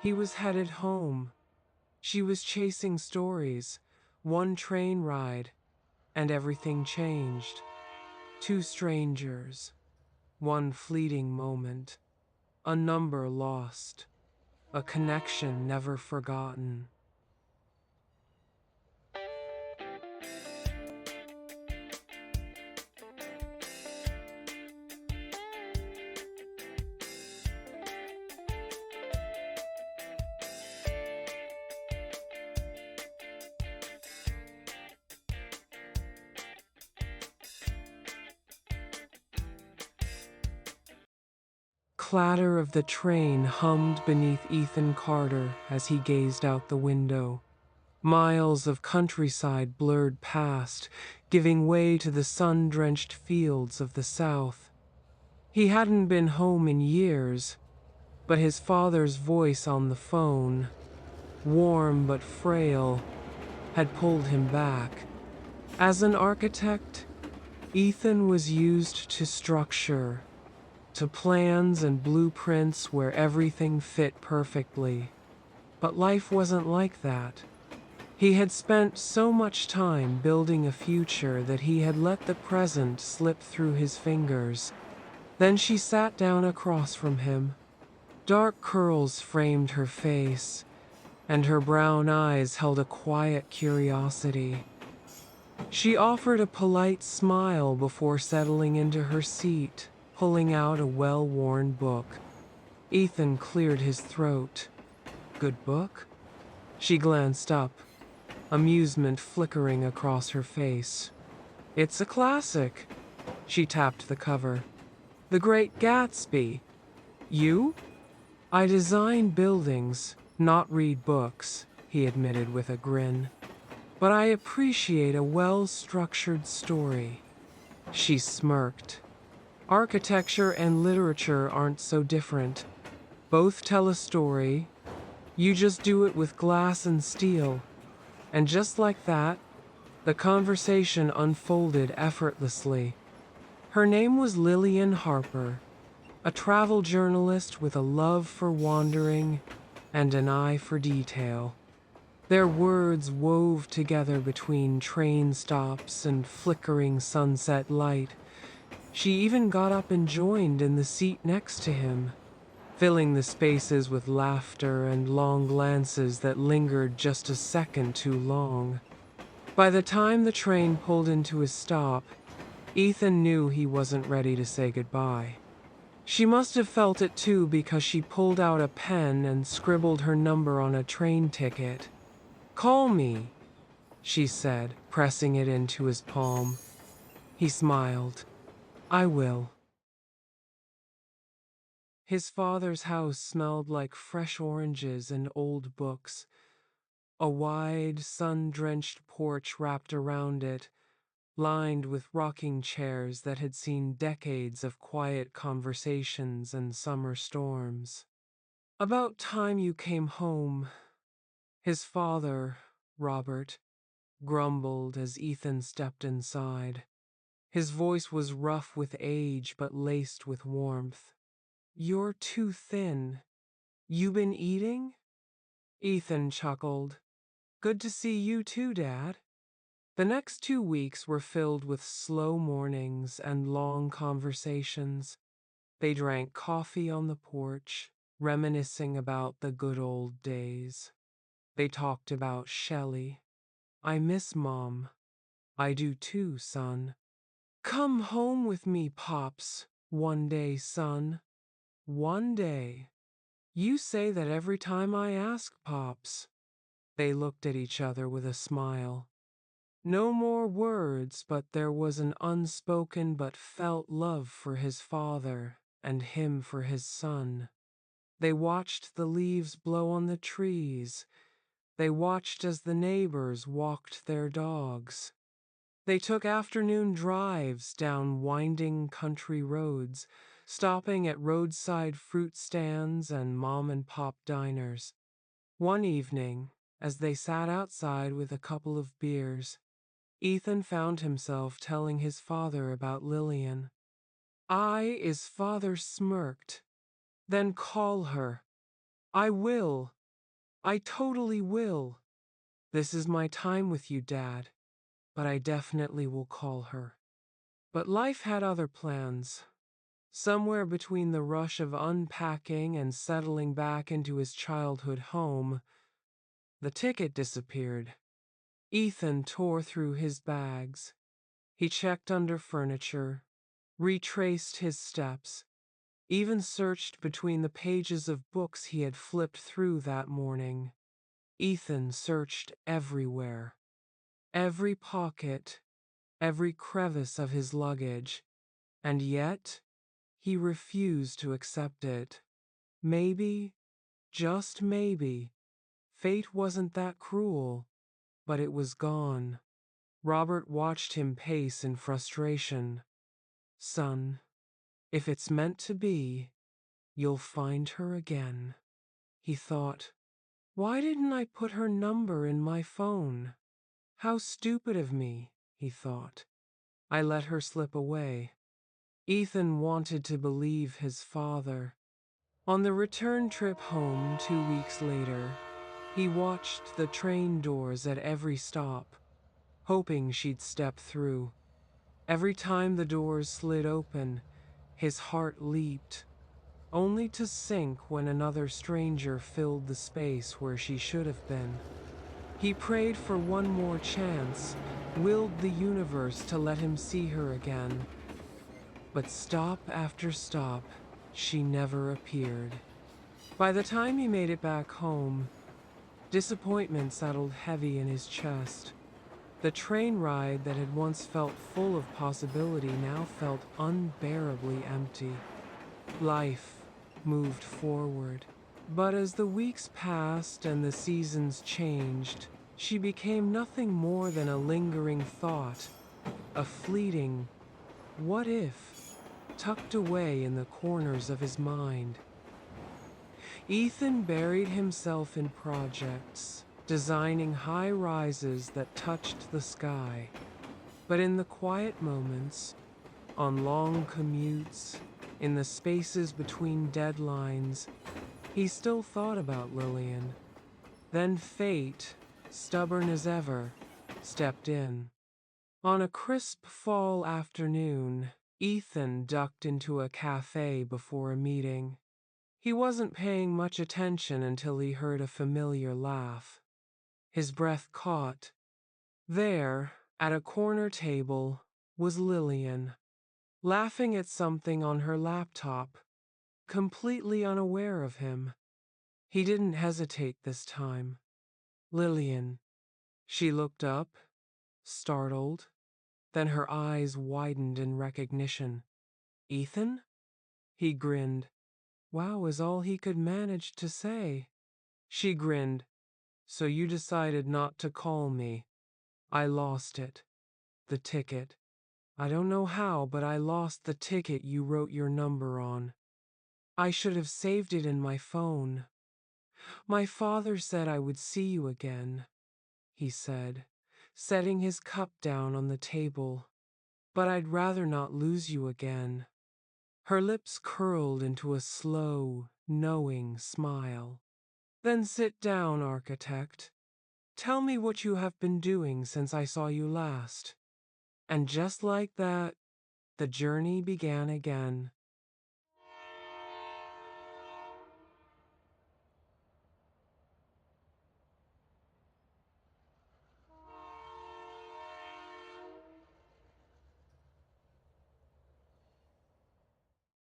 He was headed home. She was chasing stories. One train ride, and everything changed. Two strangers. One fleeting moment. A number lost. A connection never forgotten. Clatter of the train hummed beneath Ethan Carter as he gazed out the window. Miles of countryside blurred past, giving way to the sun-drenched fields of the south. He hadn't been home in years, but his father's voice on the phone, warm but frail, had pulled him back. As an architect, Ethan was used to structure, to plans and blueprints where everything fit perfectly. But life wasn't like that. He had spent so much time building a future that he had let the present slip through his fingers. Then she sat down across from him. Dark curls framed her face, and her brown eyes held a quiet curiosity. She offered a polite smile before settling into her seat, pulling out a well-worn book. Ethan cleared his throat. Good book? She glanced up, amusement flickering across her face. It's a classic. She tapped the cover. The Great Gatsby. You? I design buildings, not read books, he admitted with a grin. But I appreciate a well-structured story. She smirked. Architecture and literature aren't so different. Both tell a story. You just do it with glass and steel. And just like that, the conversation unfolded effortlessly. Her name was Lillian Harper, a travel journalist with a love for wandering and an eye for detail. Their words wove together between train stops and flickering sunset light. She even got up and joined in the seat next to him, filling the spaces with laughter and long glances that lingered just a second too long. By the time the train pulled into his stop, Ethan knew he wasn't ready to say goodbye. She must have felt it too because she pulled out a pen and scribbled her number on a train ticket. Call me, she said, pressing it into his palm. He smiled. I will. His father's house smelled like fresh oranges and old books. A wide, sun-drenched porch wrapped around it, lined with rocking chairs that had seen decades of quiet conversations and summer storms. About time you came home, his father, Robert, grumbled as Ethan stepped inside. His voice was rough with age but laced with warmth. You're too thin. You been eating? Ethan chuckled. Good to see you too, Dad. The next 2 weeks were filled with slow mornings and long conversations. They drank coffee on the porch, reminiscing about the good old days. They talked about Shelley. I miss Mom. I do too, son. Come home with me, Pops, one day, son. One day. You say that every time I ask, Pops. They looked at each other with a smile. No more words, but there was an unspoken but felt love for his father and him for his son. They watched the leaves blow on the trees. They watched as the neighbors walked their dogs. They took afternoon drives down winding country roads, stopping at roadside fruit stands and mom-and-pop diners. One evening, as they sat outside with a couple of beers, Ethan found himself telling his father about Lillian. His father smirked. Then call her. I will. I totally will. This is my time with you, Dad. But I definitely will call her. But life had other plans. Somewhere between the rush of unpacking and settling back into his childhood home, the ticket disappeared. Ethan tore through his bags. He checked under furniture, retraced his steps, even searched between the pages of books he had flipped through that morning. Ethan searched everywhere. Every pocket, every crevice of his luggage, and yet he refused to accept it. Maybe, just maybe, fate wasn't that cruel, but it was gone. Robert watched him pace in frustration. Son, if it's meant to be, you'll find her again, he thought. Why didn't I put her number in my phone? How stupid of me, he thought. I let her slip away. Ethan wanted to believe his father. On the return trip home 2 weeks later, he watched the train doors at every stop, hoping she'd step through. Every time the doors slid open, his heart leaped, only to sink when another stranger filled the space where she should have been. He prayed for one more chance, willed the universe to let him see her again. But stop after stop, she never appeared. By the time he made it back home, disappointment settled heavy in his chest. The train ride that had once felt full of possibility now felt unbearably empty. Life moved forward. But as the weeks passed and the seasons changed, she became nothing more than a lingering thought, a fleeting what if, tucked away in the corners of his mind. Ethan buried himself in projects, designing high rises that touched the sky. But in the quiet moments, on long commutes, in the spaces between deadlines, he still thought about Lillian. Then fate, stubborn as ever, stepped in. On a crisp fall afternoon, Ethan ducked into a cafe before a meeting. He wasn't paying much attention until he heard a familiar laugh. His breath caught. There, at a corner table, was Lillian, laughing at something on her laptop, completely unaware of him. He didn't hesitate this time. Lillian. She looked up, startled. Then her eyes widened in recognition. Ethan? He grinned. Wow is all he could manage to say. She grinned. So you decided not to call me. I lost it. The ticket. I don't know how, but I lost the ticket you wrote your number on. I should have saved it in my phone. My father said I would see you again, he said, setting his cup down on the table. But I'd rather not lose you again. Her lips curled into a slow, knowing smile. Then sit down, architect. Tell me what you have been doing since I saw you last. And just like that, the journey began again.